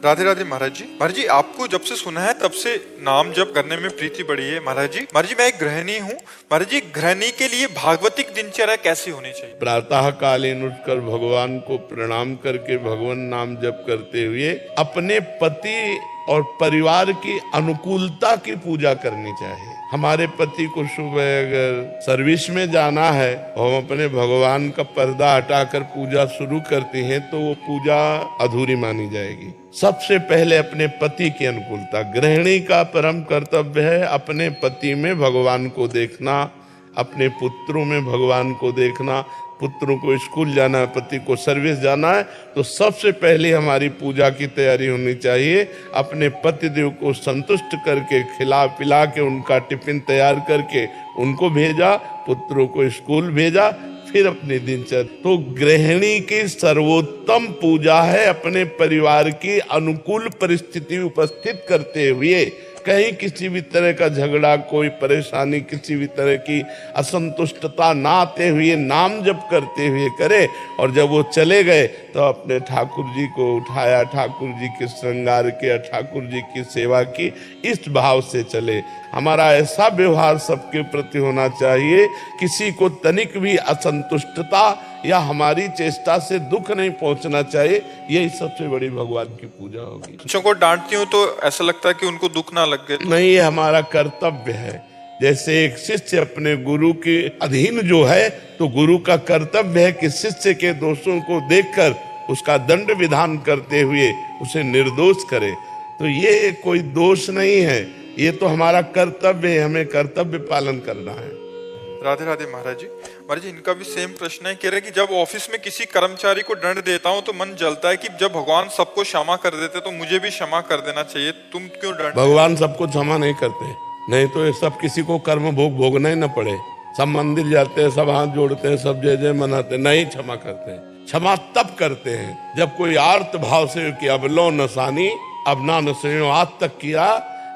राधे राधे महाराज जी। महाराज जी, आपको जब से सुना है तब से नाम जप करने में प्रीति बढ़ी है। महाराज जी, मैं एक गृहिणी हूँ। महाराज जी, गृहिणी के लिए भागवतिक दिनचर्या कैसी होनी चाहिए? प्रातः कालीन उठकर भगवान को प्रणाम करके भगवान नाम जप करते हुए अपने पति और परिवार की अनुकूलता की पूजा करनी चाहिए। हमारे पति को सुबह अगर सर्विस में जाना है और हम अपने भगवान का पर्दा हटाकर पूजा शुरू करते हैं तो वो पूजा अधूरी मानी जाएगी। सबसे पहले अपने पति की अनुकूलता। गृहिणी का परम कर्तव्य है अपने पति में भगवान को देखना, अपने पुत्रों में भगवान को देखना। पुत्रों को स्कूल जाना है, पति को सर्विस जाना है, तो सबसे पहले हमारी पूजा की तैयारी होनी चाहिए। अपने पतिदेव को संतुष्ट करके खिला पिला के उनका टिफिन तैयार करके उनको भेजा, पुत्रों को स्कूल भेजा, फिर अपनी दिनचर्या। तो गृहिणी की सर्वोत्तम पूजा है अपने परिवार की अनुकूल परिस्थिति उपस्थित करते हुए कहीं किसी भी तरह का झगड़ा, कोई परेशानी, किसी भी तरह की असंतुष्टता ना आते हुए नाम जप करते हुए करे। और जब वो चले गए तो अपने ठाकुर जी को उठाया, ठाकुर जी के श्रृंगार किया, ठाकुर जी की सेवा की, इस भाव से चले। हमारा ऐसा व्यवहार सबके प्रति होना चाहिए, किसी को तनिक भी असंतुष्टता या हमारी चेष्टा से दुख नहीं पहुंचना चाहिए। यही सबसे बड़ी भगवान की पूजा होगी। बच्चों को डांटती हूँ तो ऐसा लगता है कि उनको दुख ना लग गए। नहीं, ये हमारा कर्तव्य है। जैसे एक शिष्य अपने गुरु के अधीन जो है, तो गुरु का कर्तव्य है कि शिष्य के दोषों को देखकर उसका दंड विधान करते हुए उसे निर्दोष करे। तो ये कोई दोष नहीं है, ये तो हमारा कर्तव्य है, हमें कर्तव्य पालन करना है। राधे राधे महाराज जी। महाराज जी, इनका भी सेम प्रश्न है। कह रहे कि जब ऑफिस में किसी कर्मचारी को दंड देता हूँ तो मन जलता है कि जब भगवान सबको क्षमा कर देते तो मुझे भी क्षमा कर देना चाहिए, तुम क्यों दंड? भगवान सबको क्षमा नहीं करते, नहीं तो ये सब किसी को कर्म भोग भोगना ही न पड़े। सब मंदिर जाते हैं, सब हाथ जोड़ते हैं, सब जय जय मनाते, नहीं क्षमा करते हैं। क्षमा तब करते हैं जब कोई आर्त भाव से कि अब लो नसानी अब ना नसो आज तक किया,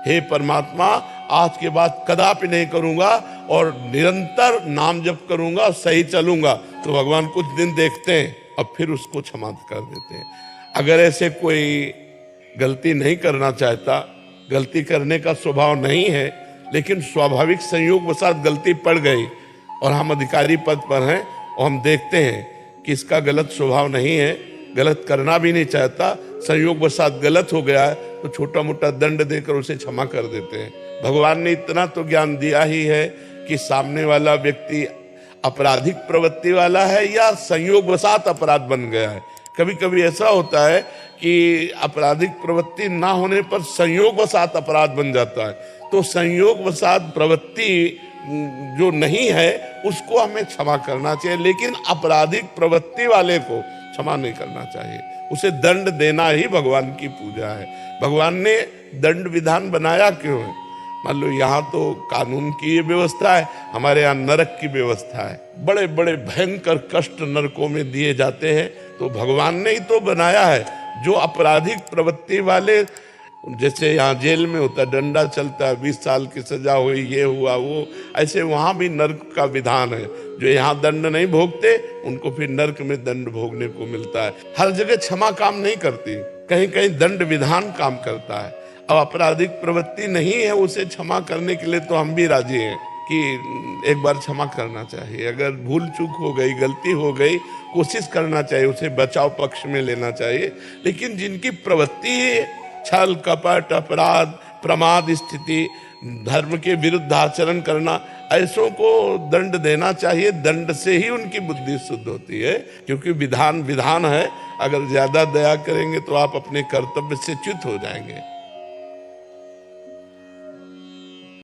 हे परमात्मा आज के बाद कदापि नहीं करूंगा और निरंतर नाम जप करूंगा, सही चलूंगा, तो भगवान कुछ दिन देखते हैं और फिर उसको क्षमा कर देते हैं। अगर ऐसे कोई गलती नहीं करना चाहता, गलती करने का स्वभाव नहीं है, लेकिन स्वाभाविक संयोग के साथ गलती पड़ गई और हम अधिकारी पद पर हैं और हम देखते हैं कि इसका गलत स्वभाव नहीं है, गलत करना भी नहीं चाहता, संयोगवशात गलत हो गया है, तो छोटा मोटा दंड देकर उसे क्षमा कर देते हैं। भगवान ने इतना तो ज्ञान दिया ही है कि सामने वाला व्यक्ति आपराधिक प्रवृत्ति वाला है या संयोगवशात अपराध बन गया है। कभी कभी ऐसा होता है कि आपराधिक प्रवृत्ति ना होने पर संयोगवशात अपराध बन जाता है। तो संयोगवशात प्रवृत्ति जो नहीं है उसको हमें क्षमा करना चाहिए, लेकिन आपराधिक प्रवृत्ति वाले को क्षमा नहीं करना चाहिए। उसे दंड देना ही भगवान की पूजा है। भगवान ने दंड विधान बनाया क्यों है? मान लो यहाँ तो कानून की ये व्यवस्था है, हमारे यहाँ नरक की व्यवस्था है। बड़े बड़े भयंकर कष्ट नरकों में दिए जाते हैं, तो भगवान ने ही तो बनाया है। जो आपराधिक प्रवृत्ति वाले, जैसे यहाँ जेल में होता है, डंडा चलता है, 20 साल की सजा हुई, ये हुआ वो, ऐसे वहाँ भी नरक का विधान है। जो यहाँ दंड नहीं भोगते उनको फिर नरक में दंड भोगने को मिलता है। हर जगह क्षमा काम नहीं करती, कहीं कहीं दंड विधान काम करता है। अब आपराधिक प्रवृत्ति नहीं है, उसे क्षमा करने के लिए तो हम भी राजी हैं कि एक बार क्षमा करना चाहिए। अगर भूल चूक हो गई, गलती हो गई, कोशिश करना चाहिए, उसे बचाव पक्ष में लेना चाहिए। लेकिन जिनकी प्रवृत्ति छल कपट अपराध प्रमाद स्थिति, धर्म के विरुद्ध आचरण करना, ऐसों को दंड देना चाहिए। दंड से ही उनकी बुद्धि शुद्ध होती है, क्योंकि विधान विधान है। अगर ज्यादा दया करेंगे तो आप अपने कर्तव्य से च्युत हो जाएंगे।